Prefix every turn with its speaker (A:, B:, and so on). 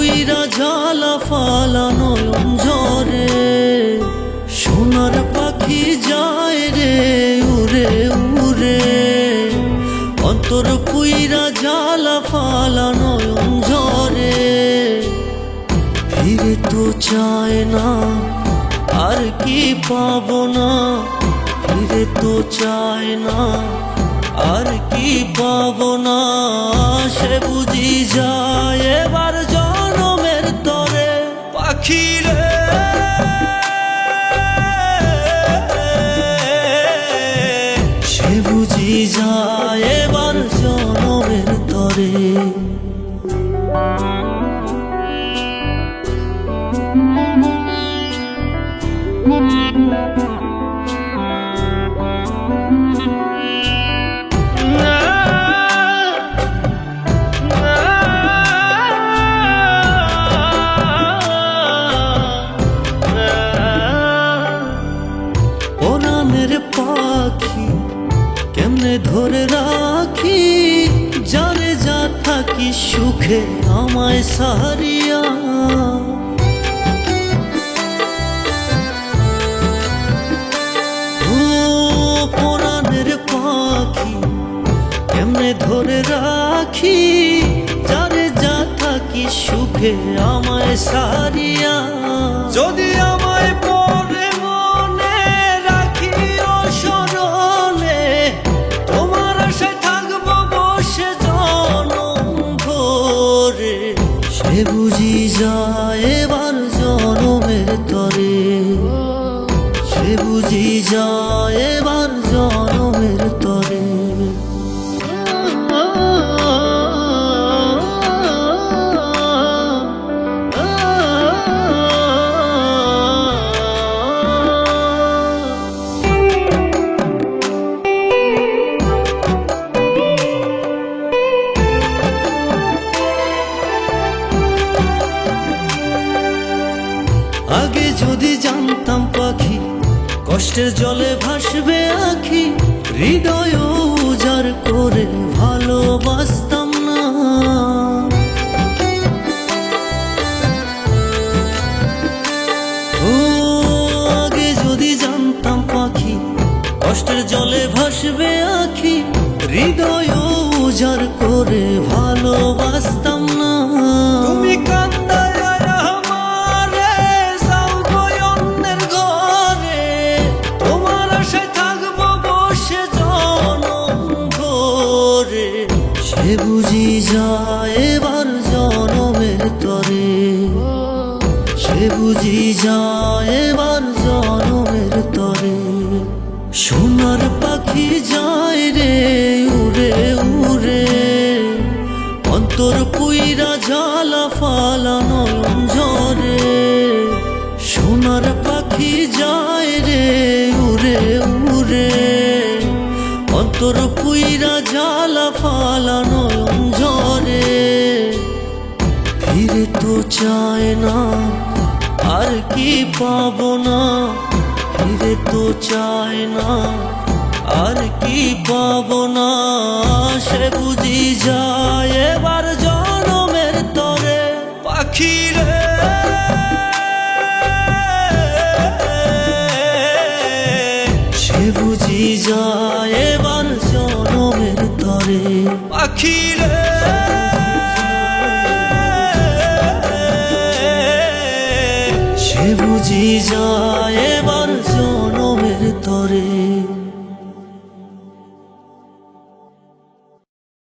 A: পুইরা জ্বালা ফালা নয়ন ঝরে, সোনার পাখি যায় রে উড়ে উড়ে। অন্তর পুইরা জ্বালা ফালা নয়ন ঝরে, ফিরে তো চায় না আর কি পাবো না, ফিরে তো চায় না আর কি পাবো না। সে বুঝি যায় এবার জনমের তরে পাখি রে, সে বুঝি যায় এবার জনমের তরে। পাখি কেমনে ধরে রাখি, যারে যা থাকি সুখে আমায় সারিয়া। ও পরাণের পাখি কেমনে ধরে রাখি, যারে যা থাকি সুখে আমায় সারিয়া। যদি আমায় পরে মনে রাখিও স্মরণে, তোমার আশায় থাকবো বসে জনম ভরে। সে বুঝি যায় এবার জনমের তরে, সে বুঝি যায় এবার জনমের তরে। আগে যদি জানতাম পাখি কষ্টের জলে ভাসবে আখি, হৃদয় উজাড় করে ভালোবাসতাম না। ও আগে যদি জানতাম পাখি কষ্টের জলে ভাসবে আখি, হৃদয় উজাড় করে ভালোবাসতাম না। তুমি কান্দায় সে বুঝি যায় এবার জনমের তরে, সে বুঝি যায় এবার জনমের তরে। সোনার পাখি যায় রে উড়ে উড়ে, অন্তর পুইরা জ্বালা ফালা নয়ন ঝরে। সোনার পাখি যায় রে উড়ে উড়ে, অন্তর পুইরা জ্বালা ফালা নয়ন ঝরে। ফিরে তো চায় না আর কি পাবো না, ফিরে তো চায় না আর কি পাবো না। সে বুঝি যায় এবার জনমের তরে পাখি রে, সে বুঝি যায় এবার জনমের তরে পাখি রে, সে বুঝি যায়